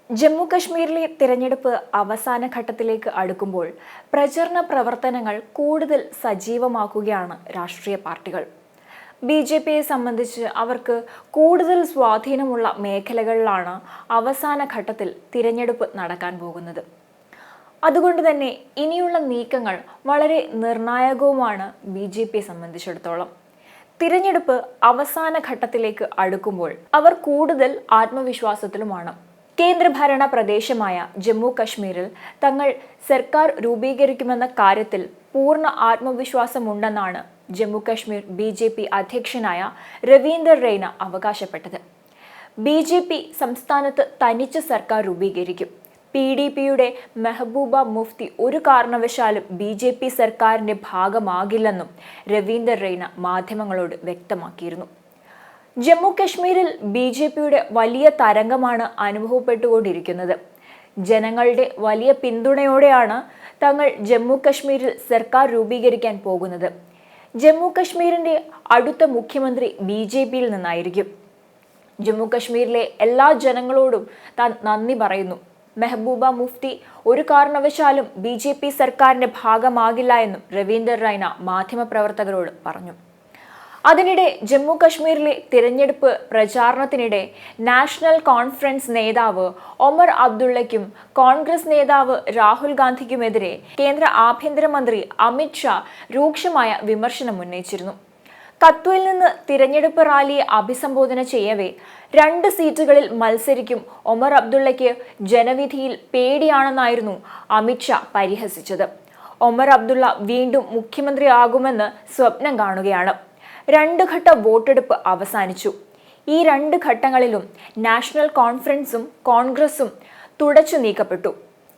ജമ്മു കശ്മീരിലെ തിരഞ്ഞെടുപ്പ് അവസാന ഘട്ടത്തിലേക്ക് അടുക്കുമ്പോൾ പ്രചരണ പ്രവർത്തനങ്ങൾ കൂടുതൽ സജീവമാക്കുകയാണ് രാഷ്ട്രീയ പാർട്ടികൾ. ബി.ജെ.പിയെ സംബന്ധിച്ച് അവർക്ക് കൂടുതൽ സ്വാധീനമുള്ള മേഖലകളിലാണ് അവസാന ഘട്ടത്തിൽ തിരഞ്ഞെടുപ്പ് നടക്കാൻ പോകുന്നത്. അതുകൊണ്ട് തന്നെ ഇനിയുള്ള നീക്കങ്ങൾ വളരെ നിർണായകവുമാണ് ബി.ജെ.പിയെ സംബന്ധിച്ചിടത്തോളം. തിരഞ്ഞെടുപ്പ് അവസാന ഘട്ടത്തിലേക്ക് അടുക്കുമ്പോൾ അവർ കൂടുതൽ ആത്മവിശ്വാസത്തിലുമാണ്. കേന്ദ്രഭരണ പ്രദേശമായ ജമ്മു കശ്മീരിൽ തങ്ങൾ സർക്കാർ രൂപീകരിക്കുമെന്ന കാര്യത്തിൽ പൂർണ്ണ ആത്മവിശ്വാസമുണ്ടെന്നാണ് ജമ്മു കശ്മീർ ബി.ജെ.പി അധ്യക്ഷനായ രവീന്ദർ റെയ്ന അവകാശപ്പെട്ടത്. ബി.ജെ.പി സംസ്ഥാനത്ത് തനിച്ച് സർക്കാർ രൂപീകരിക്കും. PDPയുടെ മെഹബൂബ മുഫ്തി ഒരു കാരണവശാലും ബി.ജെ.പി സർക്കാരിന്റെ ഭാഗമാകില്ലെന്നും രവീന്ദർ റെയ്ന മാധ്യമങ്ങളോട് വ്യക്തമാക്കിയിരുന്നു. ജമ്മു കശ്മീരിൽ ബി.ജെ.പിയുടെ വലിയ തരംഗമാണ് അനുഭവപ്പെട്ടുകൊണ്ടിരിക്കുന്നത്. ജനങ്ങളുടെ വലിയ പിന്തുണയോടെയാണ് തങ്ങൾ ജമ്മു കശ്മീരിൽ സർക്കാർ രൂപീകരിക്കാൻ പോകുന്നത്. ജമ്മു കശ്മീരിന്റെ അടുത്ത മുഖ്യമന്ത്രി ബി.ജെ.പിയിൽ നിന്നായിരിക്കും. ജമ്മു കശ്മീരിലെ എല്ലാ ജനങ്ങളോടും താൻ നന്ദി പറയുന്നു. മെഹബൂബ മുഫ്തി ഒരു കാരണവശാലും ബി.ജെ.പി സർക്കാരിന്റെ ഭാഗമാകില്ല എന്നും രവീന്ദർ റെയ്ന മാധ്യമപ്രവർത്തകരോട് പറഞ്ഞു. അതിനിടെ ജമ്മു കശ്മീരിലെ തിരഞ്ഞെടുപ്പ് പ്രചാരണത്തിനിടെ നാഷണൽ കോൺഫറൻസ് നേതാവ് ഒമർ അബ്ദുള്ളയ്ക്കും കോൺഗ്രസ് നേതാവ് രാഹുൽ ഗാന്ധിക്കുമെതിരെ കേന്ദ്ര ആഭ്യന്തരമന്ത്രി അമിത് ഷാ രൂക്ഷമായ വിമർശനം ഉന്നയിച്ചിരുന്നു. കത്വയിൽ നിന്ന് തിരഞ്ഞെടുപ്പ് റാലിയെ അഭിസംബോധന ചെയ്യവേ 2 സീറ്റുകളിൽ മത്സരിക്കും ഒമർ അബ്ദുള്ളയ്ക്ക് ജനവിധിയിൽ പേടിയാണെന്നായിരുന്നു അമിത് ഷാ പരിഹസിച്ചത്. ഒമർ അബ്ദുള്ള വീണ്ടും മുഖ്യമന്ത്രിയാകുമെന്ന് സ്വപ്നം കാണുകയാണ്. 2 ഘട്ട വോട്ടെടുപ്പ് അവസാനിച്ചു. ഈ 2 ഘട്ടങ്ങളിലും നാഷണൽ കോൺഫറൻസും കോൺഗ്രസും തുടച്ചു നീക്കപ്പെട്ടു.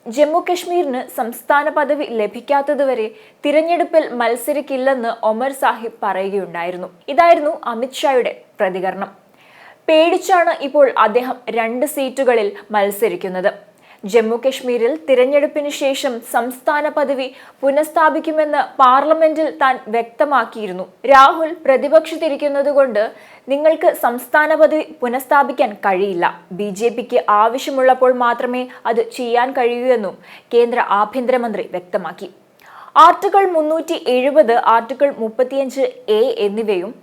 ജമ്മു കശ്മീരിന് സംസ്ഥാന പദവി ലഭിക്കാത്തതുവരെ തിരഞ്ഞെടുപ്പിൽ മത്സരിക്കില്ലെന്ന് ഒമർ സാഹിബ് പറയുകയുണ്ടായിരുന്നു. ഇതായിരുന്നു അമിത് ഷായുടെ പ്രതികരണം. പേടിച്ചാണ് ഇപ്പോൾ അദ്ദേഹം 2 സീറ്റുകളിൽ മത്സരിക്കുന്നത്. ജമ്മു കശ്മീരിൽ തിരഞ്ഞെടുപ്പിന് ശേഷം സംസ്ഥാന പദവി പുനഃസ്ഥാപിക്കുമെന്ന് പാർലമെന്റിൽ താൻ വ്യക്തമാക്കിയിരുന്നു. രാഹുൽ പ്രതിപക്ഷത്തിരിക്കുന്നതുകൊണ്ട് നിങ്ങൾക്ക് സംസ്ഥാന പദവി പുനഃസ്ഥാപിക്കാൻ കഴിയില്ല. ബി.ജെ.പിക്ക് ആവശ്യമുള്ളപ്പോൾ മാത്രമേ അത് ചെയ്യാൻ കഴിയൂ എന്നും കേന്ദ്ര ആഭ്യന്തരമന്ത്രി വ്യക്തമാക്കി. ആർട്ടിക്കിൾ 370, ആർട്ടിക്കിൾ 35A എന്നിവയും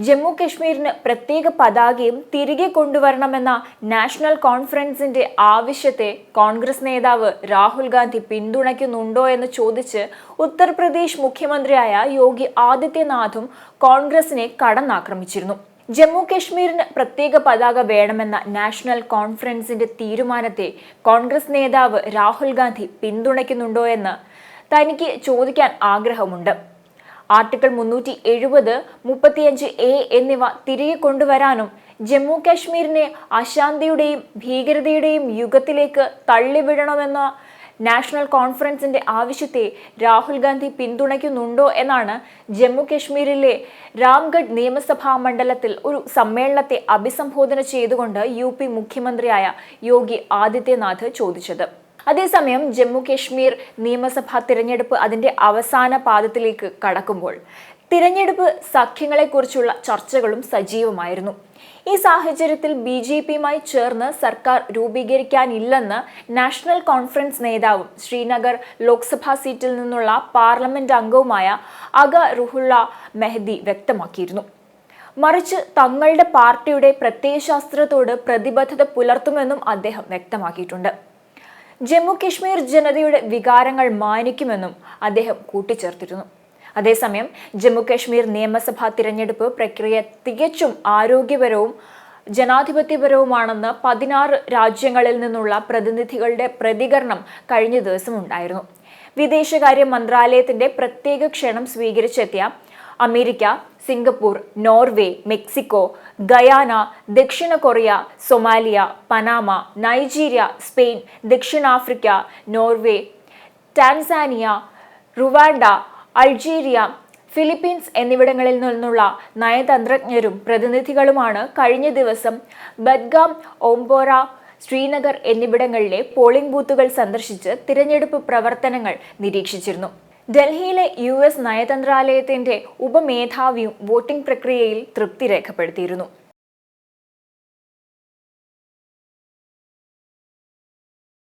ജമ്മു കശ്മീരിന് പ്രത്യേക പതാകയും തിരികെ കൊണ്ടുവരണമെന്ന നാഷണൽ കോൺഫറൻസിന്റെ ആവശ്യത്തെ കോൺഗ്രസ് നേതാവ് രാഹുൽ ഗാന്ധി പിന്തുണയ്ക്കുന്നുണ്ടോ എന്ന് ചോദിച്ച് ഉത്തർപ്രദേശ് മുഖ്യമന്ത്രിയായ യോഗി ആദിത്യനാഥും കോൺഗ്രസിനെ കടന്നാക്രമിച്ചിരുന്നു. ജമ്മു കശ്മീരിന് പ്രത്യേക പതാക വേണമെന്ന നാഷണൽ കോൺഫറൻസിന്റെ തീരുമാനത്തെ കോൺഗ്രസ് നേതാവ് രാഹുൽ ഗാന്ധി പിന്തുണയ്ക്കുന്നുണ്ടോ എന്ന് തനിക്ക് ചോദിക്കാൻ ആഗ്രഹമുണ്ട്. ആർട്ടിക്കിൾ 370, 35A എന്നിവ തിരികെ കൊണ്ടുവരാനും ജമ്മു കാശ്മീരിനെ അശാന്തിയുടെയും ഭീകരതയുടെയും യുഗത്തിലേക്ക് തള്ളിവിടണമെന്ന നാഷണൽ കോൺഫറൻസിന്റെ ആവശ്യത്തെ രാഹുൽ ഗാന്ധി പിന്തുണയ്ക്കുന്നുണ്ടോ എന്നാണ് ജമ്മു കശ്മീരിലെ രാംഗഡ് നിയമസഭാ മണ്ഡലത്തിൽ ഒരു സമ്മേളനത്തെ അഭിസംബോധന ചെയ്തുകൊണ്ട് UP മുഖ്യമന്ത്രിയായ യോഗി ആദിത്യനാഥ് ചോദിച്ചത്. അതേസമയം ജമ്മു കശ്മീർ നിയമസഭാ തിരഞ്ഞെടുപ്പ് അതിന്റെ അവസാന പാദത്തിലേക്ക് കടക്കുമ്പോൾ തിരഞ്ഞെടുപ്പ് സഖ്യങ്ങളെക്കുറിച്ചുള്ള ചർച്ചകളും സജീവമായിരുന്നു. ഈ സാഹചര്യത്തിൽ ബി.ജെ.പിയുമായി ചേർന്ന് സർക്കാർ രൂപീകരിക്കാനില്ലെന്ന് നാഷണൽ കോൺഫറൻസ് നേതാവും ശ്രീനഗർ ലോക്സഭാ സീറ്റിൽ നിന്നുള്ള പാർലമെന്റ് അംഗവുമായ അഗ റുഹുള്ള മെഹദി വ്യക്തമാക്കിയിരുന്നു. മറിച്ച് തങ്ങളുടെ പാർട്ടിയുടെ പ്രത്യയശാസ്ത്രത്തോട് പ്രതിബദ്ധത പുലർത്തുമെന്നും അദ്ദേഹം വ്യക്തമാക്കിയിട്ടുണ്ട്. ജമ്മു കശ്മീർ ജനതയുടെ വികാരങ്ങൾ മാനിക്കുമെന്നും അദ്ദേഹം കൂട്ടിച്ചേർത്തിരുന്നു. അതേസമയം ജമ്മു കശ്മീർ നിയമസഭാ തിരഞ്ഞെടുപ്പ് പ്രക്രിയ തികച്ചും ആരോഗ്യപരവും ജനാധിപത്യപരവുമാണെന്ന് 16 രാജ്യങ്ങളിൽ നിന്നുള്ള പ്രതിനിധികളുടെ പ്രതികരണം കഴിഞ്ഞ ദിവസം ഉണ്ടായിരുന്നു. വിദേശകാര്യ മന്ത്രാലയത്തിന്റെ പ്രത്യേക ക്ഷണം സ്വീകരിച്ചെത്തിയ America, Singapore, Norway, Mexico, Guyana, ദക്ഷിണ Korea, Somalia, Panama, Nigeria, Spain, ദക്ഷിണാഫ്രിക്ക, Norway, Tanzania, Rwanda, Algeria, Philippines എന്നിവിടങ്ങളിൽ നിന്നുള്ള നയതന്ത്രജ്ഞരും പ്രതിനിധികളുമാണ് കഴിഞ്ഞ ദിവസം ബദ്ഗാം, ഓംപോറ, ശ്രീനഗർ എന്നിവിടങ്ങളിലെ പോളിംഗ് ബൂത്തുകൾ സന്ദർശിച്ച് തിരഞ്ഞെടുപ്പ് പ്രവർത്തനങ്ങൾ നിരീക്ഷിച്ചിരുന്നു. ഡൽഹിയിലെ US നയതന്ത്രാലയത്തിന്റെ ഉപമേധാവിയും വോട്ടിംഗ് പ്രക്രിയയിൽ തൃപ്തി രേഖപ്പെടുത്തിയിരുന്നു.